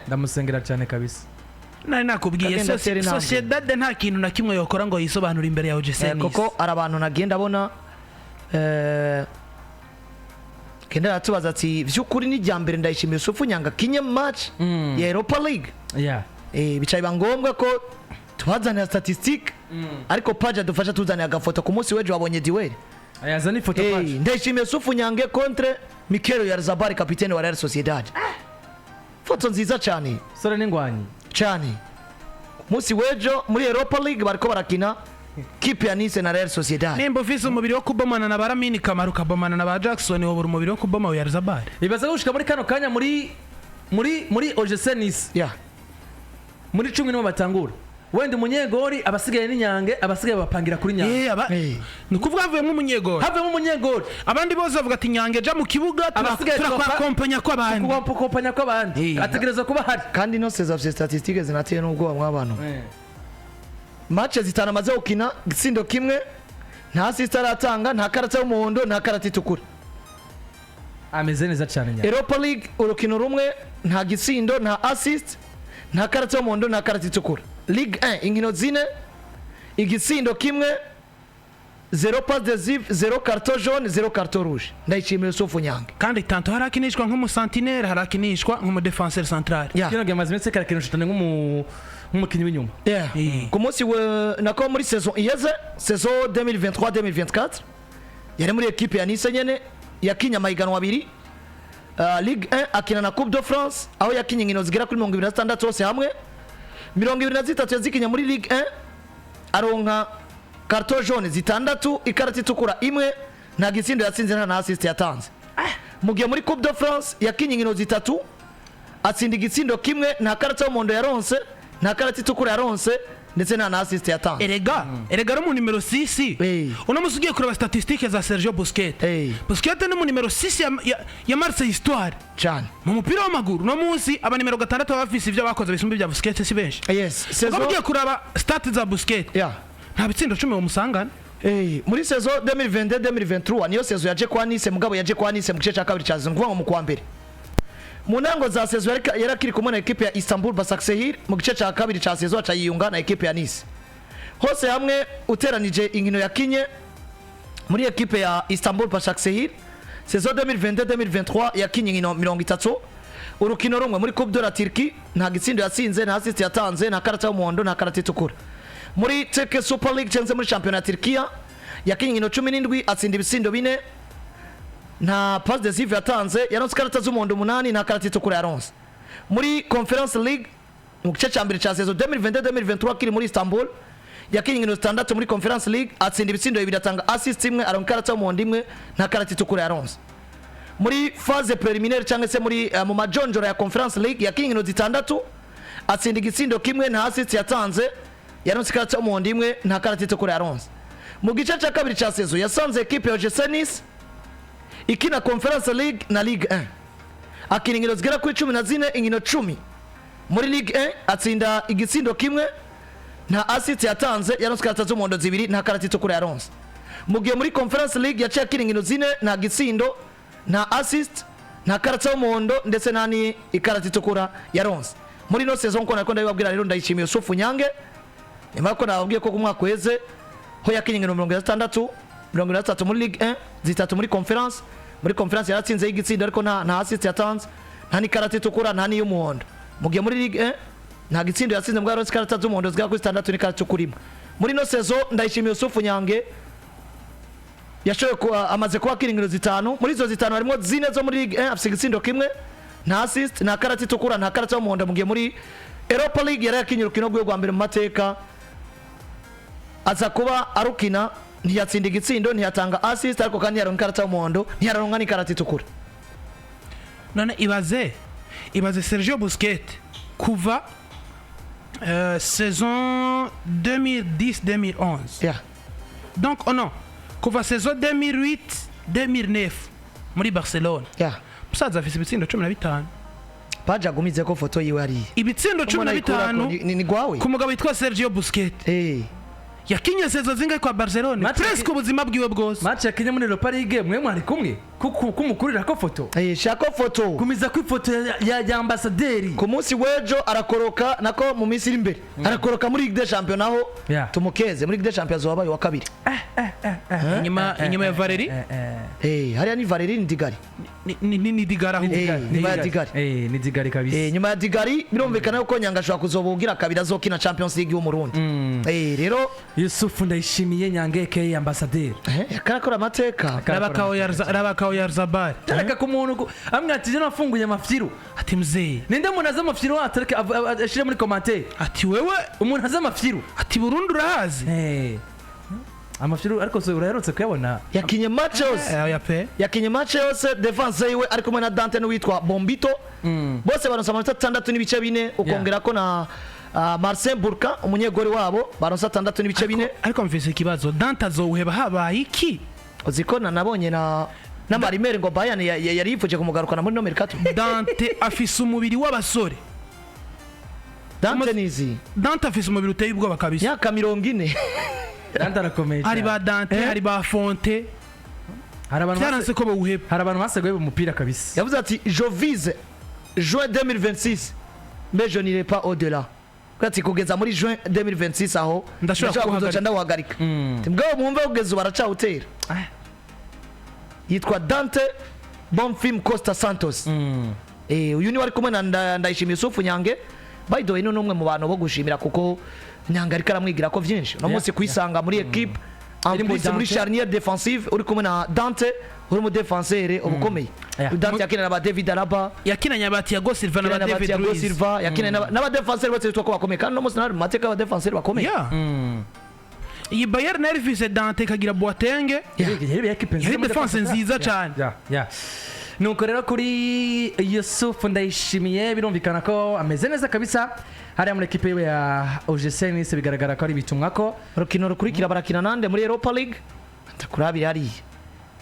ndamusengera cyane kabisa. nari nakubwiye Sociedad nta kintu na kimwe yokora ngo yisobanure imbere ya OGC Nice koko ari abantu nagenda abona kenda yatubaza ati vyukuri ni jambere ndayishimiye Yusufu Nyanga kinye match ya Europa League bicaye bangombwa ko tubazanira statistique ariko paja dufasha tuzanira agafoto ku munsi wejo wabonye Diweri ayazani foto paja ndayishimiye Yusufu Nyange contre Mikel Oyarzabal kapiteni wa Real Sociedad foto nziza cyane sore n'ingwanyi cyane munsi wejo muri Europa League bariko barakina kipe ya Nice na Real Sociedad nimba ufise umubiri wo kubomana na Baramini Kamaru kabomana na ba Jackson wobura umubiri wo kuboma Oyarzabal ibaza gushika muri kano kanya muri OGC Nice muri 10 nibo batangura wende umunyegori abasigaye n'Inyange abasigaye bapangira kuri Nyange nukuvuga havuyemo umunyegori abandi bose bavuga ati Nyange ja mu kibuga turakompanya kw'abandi ategereza kuba hari kandi no seza statistiques zinateye n'ubwo mw'abantu match zitanamaze ukina gitsindo kimwe nta assist aratanga nta karata y'umuhondo nta karata itukura ameze neza cyane Nyange Europa League urukino rumwe nta gitsindo nta assist nta karata y'umuhondo nta karata itukura Ligue 1 inkino zine igitsindo kimwe 0 passe décisive 0 carton jaune 0 carton rouge ndayishimiye Yusufu Nyange kandi tanto harakinishwa nk'umusentinelle harakinishwa nk'umudefenseur central kino game mazimetse karakinisha nk'umukinyi w'inyuma ku munsi nako muri saison iyeze saison 2023-2024 yari muri equipe ya Nice nyene yakinya amahiganwa abiri Ligue 1 akina na Coupe de France aho yakinya inkino zigera kuri 26 hose hamwe 23 yazikinya muri Ligue 1 aronka carton jaune zitandatu ikarata itukura imwe nta gitsindo yatsinze nta assist yatanze mugiye muri Coupe de France yakinya inkino zitatu atsinda igitsindo kimwe nta karata y'umuhondo yaronse nta karata itukura yaronse ndetse nta assist yatanze erega mu numero 6 uno musugiye kureba statistiques za Sergio Busquets Busquets ni mu numero 6 ya Marseille histoire cyane mu mupira w'amaguru no munsi aba numero 6 bafise ivyo bakoze bisumba bya Busquets si benshi saison ugiye kuraba stats za Busquets nta bitsindo 10 umusangana muri saison 2022-2023 niyo saison yaje kwa Nice mugabo yaje kwa Nice mu gice cya kabiri cyazo ngo mu kwa mbere mu ntango za saison yarakiri kumwe na equipe ya Istanbul Basaksehir mu gice cya kabiri cya saison acayiyunga na equipe ya Nice hose hamwe uteranije inkino yakinye muri equipe ya Istanbul Basaksehir saison 2022-2023 yakinye inkino 30 urukino rumwe muri Coupe de la Turquie nta gitsindo yatsinze nta assist yatanze nta karata y'umuhondo nta karata itukura muri Turkish Super League cyangwa muri Championnat ya Turkiya yakinye inkino 17 atsinda ibitsindo 4 nta passe décisive yatanze yaronse karata z'umuhondo 8 nta karata itukura yaronse muri Conference League mu gice cya mbere cya saison 2022-2023 kiri muri Istanbul yakinye inkino 6 muri Conference League atsinda ibitsindo 2 atanga assist imwe aronka karata y'umuhondo imwe nta karata itukura yaronse muri phase preliminaire cyangwa se muri mu majonjora ya Conference League yakinye inkino 6 atsinda igitsindo kimwe nta assist yatanze yaronse karata y'umuhondo imwe nta karata itukura yaronse mu gice cya kabiri cya saison yasanze equipe ya OGC Nice ikina Conference League na Ligue 1 akina inkino zigera kuri 14 inkino 10 muri Ligue 1 atsinda igitsindo kimwe nta assist yatanze yaronse karata z'umuhondo 2 nta karata itukura yaronse mugiye muri Conference League yaciye akina inkino 4 nta gitsindo nta assist nta karata y'umuhondo ndetse nta ni ikarata itukura yaronse muri no saison ko nakunda bibabwira rero ndayishimiye Yusufu Nyange nyuma ko nababwiye ko kumwaka weze ho yakinye inkino 63 muri Ligue 1 zitatu muri Conference yaratsinze igitsindo ariko nta assist yatanze nta ni karata itukura nta ni y'umuhondo mugiye muri Ligue 1 nta gitsindo yatsinze mbwa yaronse karata z'umuhondo zigera kuri 6 ni karata itukura muri no saison ndayishimiye Yusufu Nyange yashoye amaze kuba akina inkino 5 muri zo 5 harimo 4 zo muri Ligue 1 afise igitsindo kimwe nta assist nta karata itukura nta karata y'umuhondo mugiye muri Europa League yari yakinye urukino rwa mbere mu mateka aza kuba arukina ntiyatsinda igitsindo ntiyatanga assist ariko kandi yaronka karata y'umuhondo ntiyaronka ni karata itukura none ibaze Sergio Busquets kuva saison 2010-2011 donc non kuva saison 2008-2009 muri Barcelone musaza afise ibitsindo 15 paja gumize ko foto yiwe ari ibitsindo 15 ni gwawe ku mugabo witwa Sergio Busquets yakinye saison zingahe kwa Barcelona presque ubuzima bwiwe bwose match yakinye muri Europa League mwe mwari kumwe kumukurira ko foto shaka foto kumiza ku ifoto ya ambassadeur ku munsi wejo arakoroka nako mu minsi iri imbere arakoroka muri Ligue des Champions naho tumukeze muri Ligue des Champions wabaye wa kabiri inyuma ya Valeri hariya ni Valeri Ndigari ni Digara nyuma ya Digari ni Digari kabisa nyuma ya Digari birumvikana yuko Nyanga ashobora kuzobugira kabiri azokina Champions League y'umurundi rero Yusuf Ndayishimiye Nyange ke ambassadeur karakora amateka rabakawo ya Zabari tareka ku muntu amwe ati je nafunguye amafyiru ati mzee ninde umuntu aza amafyiru atareka ashire muri commentaire ati wewe umuntu aza amafyiru ati Burundi urahazi amafyiru ariko so uraherutse kuyabona yakinye match yose defense yiwe ari kumwe na Dante n'uwitwa Bombito bose baronsa amanota 6 n'ibice 4 ukongera ko na Marcin Burka umunyegori wabo baronsa 6 n'ibice 4 ariko mvise ikibazo Dante azowuheba habaye iki uzikona nabonye na Marimere ngo Bayern yari yifuje kumugarukana muri nomero 4 Dante afise umubiri w'abasore Dante afise umubiri uteye ubwoba kabisa yaka 40 Dante arakomeye hari ba Dante hari ba Fonte cyaranse ko bawuheba hari abantu baseguye umupira kabisa yavuze ati je vise juin 2026 mais je n'irai pas au-delà kwati kugeza muri juin 2026 aho ndashobora kuzoca ndaguhagarika mbwo mwumve kugeza baracawutera yitwa Dante Bonfim Costa Santos uyu ni wari kumwe na Ndayishimiye Yusufu Nyange by the way no numwe mu bantu bo gushimira kuko Nyange ariko aramwigira ko vyinshi no munsi kwisanga muri equipe muri charnière défensive uri kumwe na Dante uri mu défenseur ubukomeye Dante yakina na ba David Alaba yakinanya ba Thiago Silva na ba David Luiz yakina na ba défenseur bose bitwa ko bakomeye kandi no munsi na mateka ba défenseur bakomeye iyi Bayern Nervise Dante kagira Boateng yari defense nziza cyane nuko rero kuri Yusuf Ndayishimiye birumvikana ko ameze neza kabisa hariya muri equipe ya OGC Nice bigaragara ko ari bitumwa ko rukino rukurikira barakina nande muri Europa League ndakurabira ari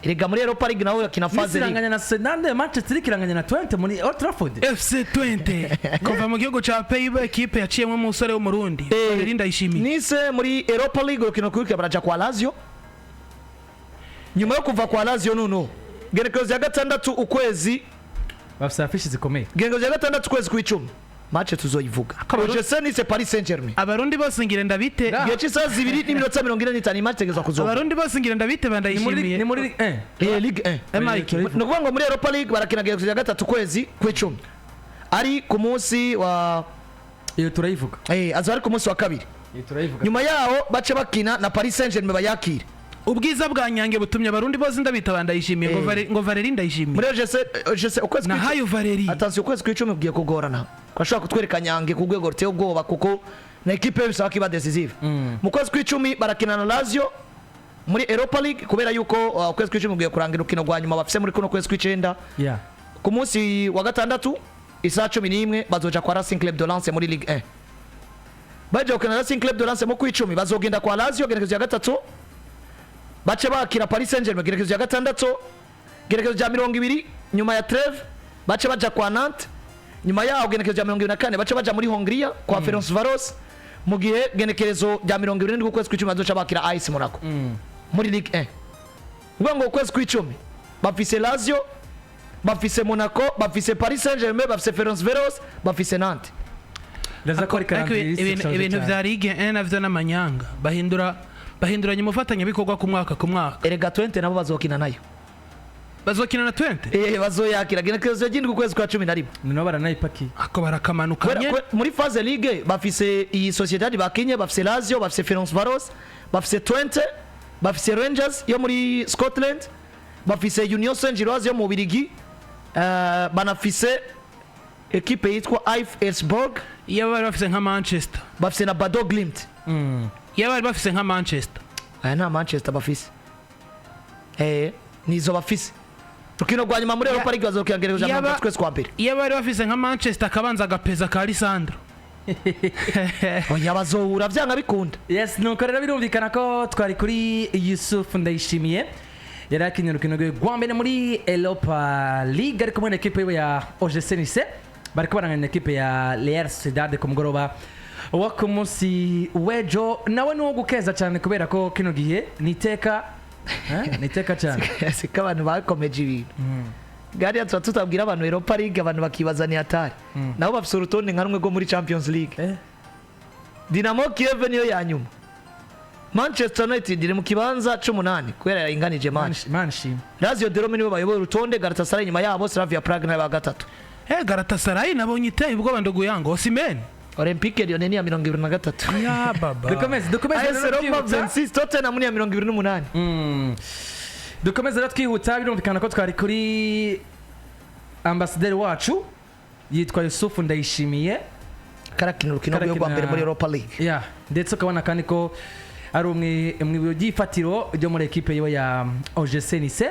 erega muri Europa League nawe yakina phase iranganya na Senande Manchester kiranganya na 20 muri Old Trafford FC 20 kuva mu gihugu ca Pays-Bas equipe yaciyemo umusore wo mu Burundi Ndayishimiye Nice muri Europa League rukino rukurikira baraja kwa Lazio nyuma yo kuva kwa Lazio nuno gerekezo ya gatandatu ukwezi bafisa fishi zikomeye gerekezo ya gatandatu ukwezi kw'icumi match tuzoyivuga OGC Nice Paris Saint-Germain abarundi bose ngire ndabite gihe cy'isaha 2:45 match tegezwa kuzoba abarundi bose ngire ndabite bandayishimiye ni muri Ligue 1 Mike no kuvuga ngo muri Europa League barakina gerekezo ya gatatu ukwezi kw'icumi ari ku munsi wa iyo turayivuga azo ari ku munsi wa kabiri nyuma yaho bace bakina na Paris Saint-Germain bayakire ubwiza bwa Nyange butumye abarundi bose ndabita bandayishimiye ngo Valeri ndayishimiye muri OGC ukwezi na hayo Valeri attention ukwezi kw'icumi ugiye kugorana kwashaka kutwereka Nyange ku rwego ruteye ubwoba kuko na equipe bisaba kiba decisive mu kwezi kw'icumi barakina na Lazio muri Europa League kubera yuko ukwezi kw'icumi ugiye kurangira ukino rwa nyuma bafise muri kuno kwezi kw'icenda ku munsi wa gatandatu isaha 11 bazoja kwa Racing Club de Lens muri Ligue 1 baje ukina Racing Club de Lens mu kw'icumi bazogenda kwa Lazio gerekezo ya gatatu bace bakira Paris Saint-Germain gerekezo ya gatandatu gerekezo ya 20 nyuma ya treve bace baja kwa Nantes nyuma yaho gerekezo ya 24 bace baja muri Hongria kwa Ferencvaros mu gihe gerekezo ya 27 ku kwezi kw'icumi bazoca bakira AS Monaco muri Ligue 1 ubwo ngo kwezi kw'icumi bafise Lazio bafise Monaco bafise Paris Saint-Germain bafise Ferencvaros bafise Nantes ibintu vya Ligue 1 navyo n'amanyanga bahinduranye umufatanya bikorwa ku mwaka erega 20 nabo bazokina nayo bazokina na 20 bazoyakira gerekezo y'indwi ku kwezi kwa 11 no baranayipaki ako barakamanukanye muri phase ligue bafise iyi Sociedad bakinye bafise Lazio bafise Ferencvaros bafise 20 bafise Rangers yo muri Scotland bafise Union Saint-Gilloise yo mu Birigi banafise equipe yitwa Elfsborg yaba bafise nka Manchester bafise na Bodo Glimt yaba bafise nka Manchester nta Manchester bafise nizo bafise rukino rwa nyuma muri Europa League bazokirangereje mu twese kwa mbere yaba bafise nka Manchester akabanza agapeza ka Lisandro oya bazohura vyanga bikunda yes nuko rero birumvikana ko twari kuri Yusuf Ndayishimiye yarakinye rukino rwa mbere muri Europa League ariko muri equipe ya OGC Nice bariko baranganya equipe ya Real Sociedad ku mugoroba wa ku munsi wejo nawe nuwo gukeza cyane kubera ko kino gihe niteka niteka cyane siko abantu bakomeje ibintu gari tuba tutabwira abantu Europa League abantu bakibaza ni atari nabo bafite urutonde nka rumwe rwo muri Champions League Dinamo Kiev niyo ya nyuma Manchester United iri mu kibanza 18 kubera yaringanije manshi Lazio de Roma nibo bayoboye urutonde Galatasaray nyuma yabo Slavia Prague na gatatu Galatasaray nabonye iteye ubwo bandogo yango Osimhen Olympique Lyon ni ya 23 ya baba dukomeze Roma 26 Tottenham ni ya 28 dukomeze twihuta birumvikana ko twari kuri ambasaderi wacu yitwa Yusufu Ndayishimiye karakina urukino rwo mbere muri Europa League ndetse ukabona kandi ko ari umwe mu byifatiro ryo muri equipe ya OGC Nice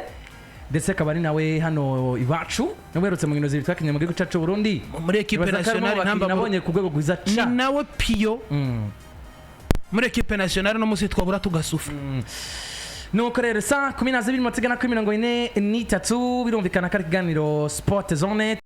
ndetse akaba ari nawe hano iwacu nawerutse mu nkino zibitwakinye mu gihugu cyacu Burundi muri equipe nationale nabonye ku rwego rwiza ni nawe Pio muri equipe nationale no musi twabura tugasufa nuko rero saa 12:43 birumvikana ko ari ikiganiro Sport Zone